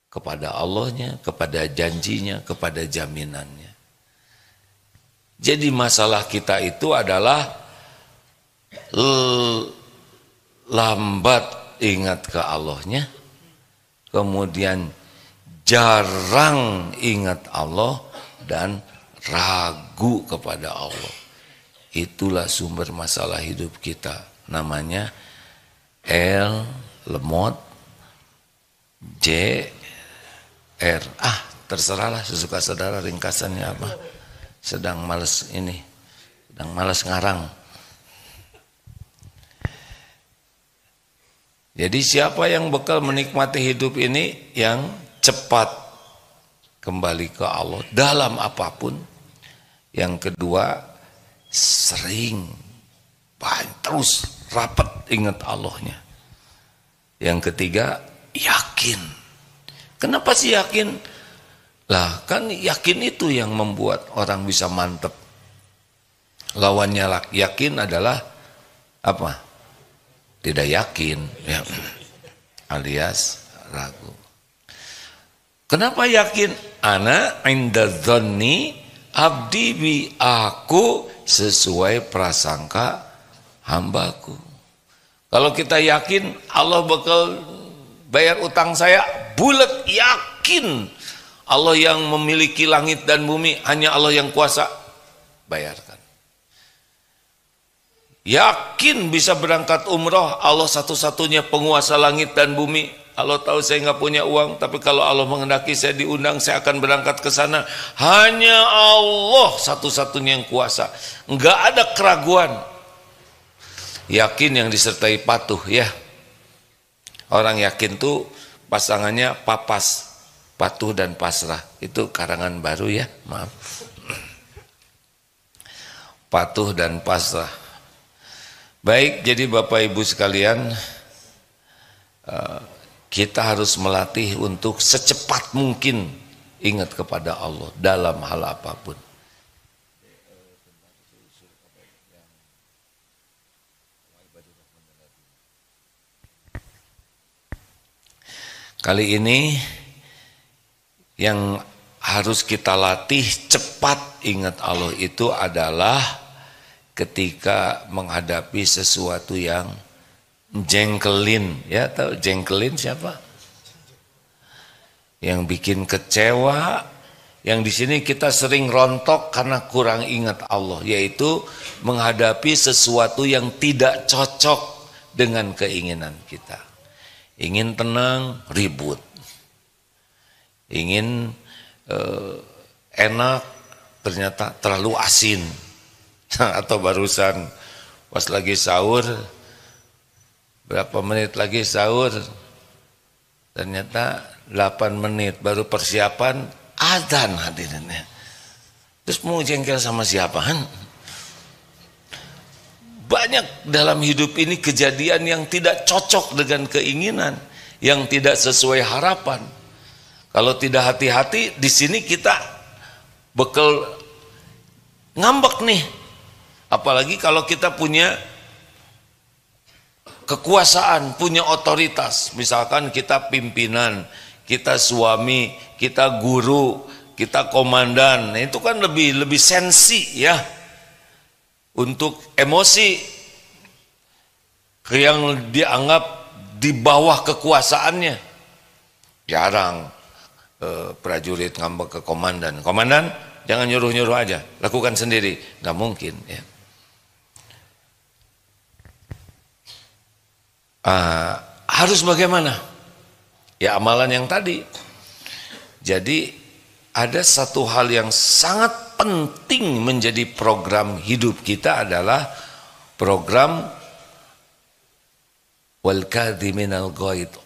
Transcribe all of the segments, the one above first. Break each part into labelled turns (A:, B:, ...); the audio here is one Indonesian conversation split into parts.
A: kepada Allahnya, kepada janjinya, kepada jaminannya. Jadi masalah kita itu adalah lambat ingat ke Allahnya, kemudian jarang ingat Allah, dan ragu kepada Allah. Itulah sumber masalah hidup kita. Namanya L, lemot, J, R. Terserahlah sesuka saudara ringkasannya apa. Sedang malas ngarang. Jadi siapa yang bakal menikmati hidup ini? Yang cepat kembali ke Allah dalam apapun. Yang kedua, sering terus rapat ingat Allahnya. Yang ketiga, yakin. Kenapa sih yakin? Lah kan yakin itu yang membuat orang bisa mantep. Lawannya yakin adalah apa? Tidak yakin, ya. Alias ragu. Kenapa yakin? Ana inda dzanni abdi bi, aku sesuai prasangka hambaku. Kalau kita yakin Allah bakal bayar utang saya, bulat yakin. Allah yang memiliki langit dan bumi, hanya Allah yang kuasa, bayarkan. Yakin bisa berangkat umroh, Allah satu-satunya penguasa langit dan bumi. Allah tahu saya nggak punya uang, tapi kalau Allah menghendaki saya diundang, saya akan berangkat ke sana. Hanya Allah satu-satunya yang kuasa. Nggak ada keraguan. Yakin yang disertai patuh, ya. Orang yakin tuh pasangannya papas. Patuh dan pasrah, itu karangan baru, ya, maaf. Patuh dan pasrah. Baik, jadi Bapak Ibu sekalian, kita harus melatih untuk secepat mungkin ingat kepada Allah dalam hal apapun. Kali ini yang harus kita latih cepat ingat Allah itu adalah ketika menghadapi sesuatu yang jengkelin. Ya, tahu jengkelin siapa? Yang bikin kecewa, yang di sini kita sering rontok karena kurang ingat Allah, yaitu menghadapi sesuatu yang tidak cocok dengan keinginan kita. Ingin tenang, ribut. Ingin enak, ternyata terlalu asin. Atau barusan pas lagi sahur, berapa menit lagi sahur, ternyata 8 menit baru persiapan adzan hadirinnya. Terus mau jengkel sama siapa? Banyak dalam hidup ini kejadian yang tidak cocok dengan keinginan, yang tidak sesuai harapan. Kalau tidak hati-hati, di sini kita bekal ngambek nih. Apalagi kalau kita punya kekuasaan, punya otoritas. Misalkan kita pimpinan, kita suami, kita guru, kita komandan. Nah, itu kan lebih sensi, ya. Untuk emosi yang dianggap di bawah kekuasaannya. Jarang prajurit ngambek ke komandan. Komandan, jangan nyuruh-nyuruh aja, lakukan sendiri. Nggak mungkin, ya. Harus bagaimana? Ya, amalan yang tadi. Jadi ada satu hal yang sangat penting menjadi program hidup kita adalah program wal kadhiminal ghaidh,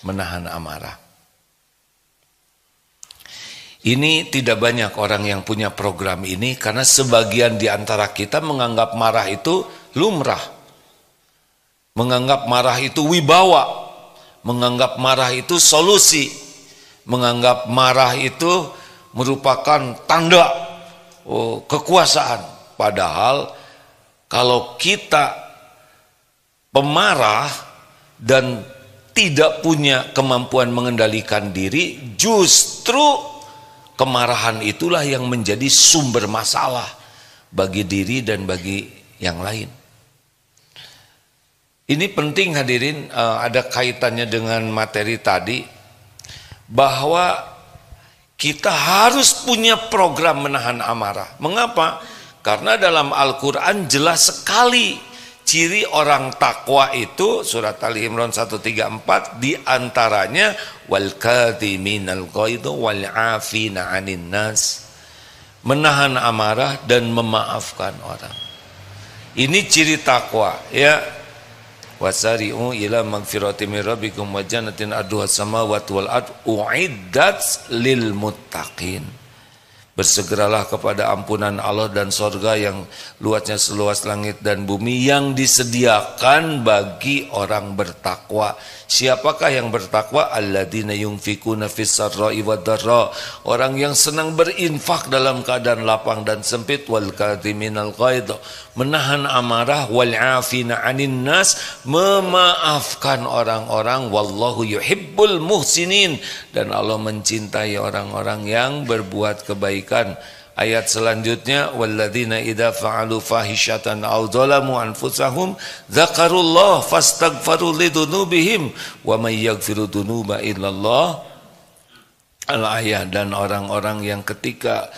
A: menahan amarah. Ini tidak banyak orang yang punya program ini karena sebagian di antara kita menganggap marah itu lumrah. Menganggap marah itu wibawa. Menganggap marah itu solusi. Menganggap marah itu merupakan tanda kekuasaan. Padahal kalau kita pemarah dan tidak punya kemampuan mengendalikan diri, justru kemarahan itulah yang menjadi sumber masalah bagi diri dan bagi yang lain. Ini penting hadirin, ada kaitannya dengan materi tadi, bahwa kita harus punya program menahan amarah. Mengapa? Karena dalam Al-Quran jelas sekali ciri orang takwa itu, surat Ali Imran 134, diantaranya wal kadhiminal ghaidha wal afina 'anin nas, menahan amarah dan memaafkan orang. Ini ciri takwa, ya. Wasari'u ila magfirati min rabbikum wa jannatin arduha samawati wal ard u'iddat lil muttaqin. Bersegeralah kepada ampunan Allah dan sorga yang luasnya seluas langit dan bumi, yang disediakan bagi orang bertakwa. Siapakah yang bertakwa? Alladzina yunfikuna fis sarra'i wad dharra, orang yang senang berinfak dalam keadaan lapang dan sempit. Wal kadhiminal ghaidha, menahan amarah. Wal 'afina 'anin nas, memaafkan orang-orang. Wallahu yuhibbul muhsinin, dan Allah mencintai orang-orang yang berbuat kebaikan. Ayat selanjutnya, walladzina idza fa'alu fahishatan aw dzalamu anfusahum dzakarullah fastaghfaru lidzunubihim wa may yaghfiru dzunuba illallah. Al-ayah, dan orang-orang yang ketika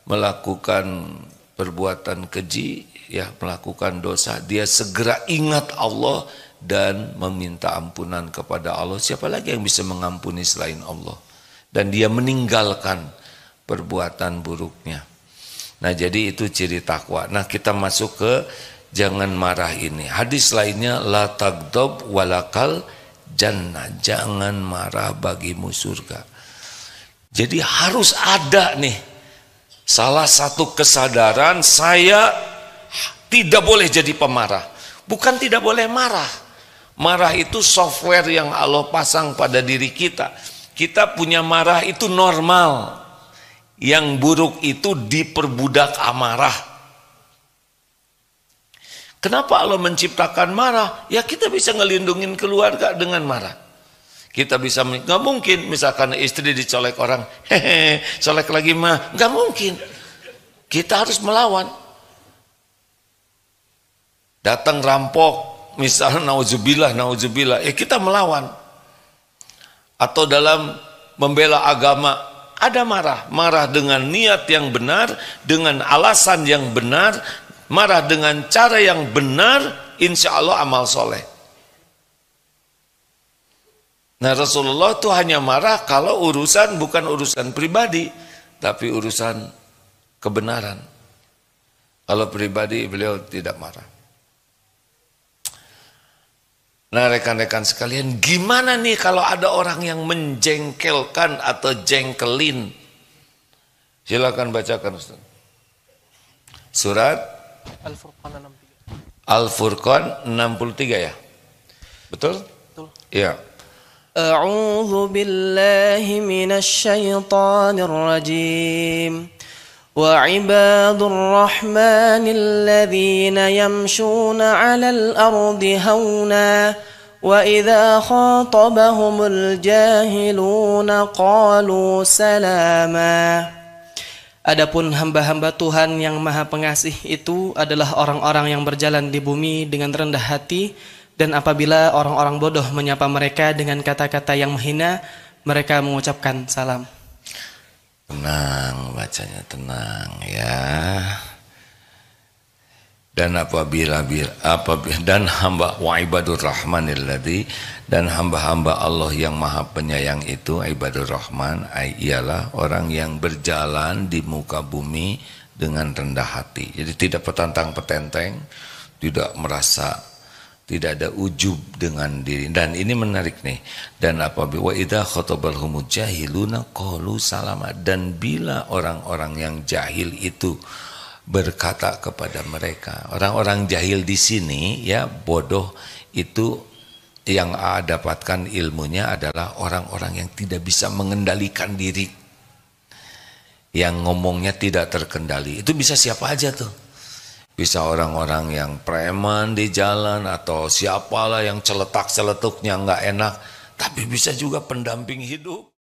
A: melakukan perbuatan keji, ya, melakukan dosa, dia segera ingat Allah dan meminta ampunan kepada Allah. Siapa lagi yang bisa mengampuni selain Allah? Dan dia meninggalkan perbuatan buruknya. Nah, jadi itu ciri takwa. Nah, kita masuk ke jangan marah ini. Hadis lainnya, la taghdab walakal jannah, jangan marah bagimu surga. Jadi harus ada nih salah satu kesadaran, saya tidak boleh jadi pemarah. Bukan tidak boleh marah. Marah itu software yang Allah pasang pada diri kita. Kita punya marah itu normal. Yang buruk itu diperbudak amarah. Kenapa Allah menciptakan marah? Ya, kita bisa ngelindungin keluarga dengan marah. Kita bisa, nggak mungkin misalkan istri dicolek orang, hehe, colek lagi mah, nggak mungkin. Kita harus melawan. Datang rampok, misalnya nauzubillah, ya kita melawan. Atau dalam membela agama, ada marah dengan niat yang benar, dengan alasan yang benar, marah dengan cara yang benar, insya Allah amal soleh. Nah, Rasulullah itu hanya marah kalau urusan bukan urusan pribadi, tapi urusan kebenaran. Kalau pribadi beliau tidak marah. Nah, rekan-rekan sekalian, gimana nih kalau ada orang yang menjengkelkan atau jengkelin? Silakan bacakan, Ustaz. Surat
B: Al-Furqan 63.
A: Al-Furqan 63, ya? Betul?
B: Betul.
A: Iya.
B: A'udzu billahi minasy syaithanir rajim. وعباد الرحمن الذين يمشون على الأرض هونا وإذا خاطبهم الجاهلون قالوا سلاما. Adapun hamba-hamba Tuhan yang Maha Pengasih itu adalah orang-orang yang berjalan di bumi dengan rendah hati, dan apabila orang-orang bodoh menyapa mereka dengan kata-kata yang menghina, mereka mengucapkan salam.
A: Tenang, bacanya tenang, ya. Dan apabila dan hamba wa ibadur rahmanil ladzi, dan hamba-hamba Allah yang Maha Penyayang itu, ibadur rahman ialah orang yang berjalan di muka bumi dengan rendah hati. Jadi tidak petantang-petenteng, tidak merasa, tidak ada ujub dengan diri. Dan ini menarik nih. Dan apabila wa idza khatabahumul jahiluna qalu salama, dan bila orang-orang yang jahil itu berkata kepada mereka, orang-orang jahil di sini, ya, bodoh itu yang dapatkan ilmunya adalah orang-orang yang tidak bisa mengendalikan diri, yang ngomongnya tidak terkendali. Itu bisa siapa aja tuh. Bisa orang-orang yang preman di jalan, atau siapalah yang celetak-celetuknya nggak enak, tapi bisa juga pendamping hidup.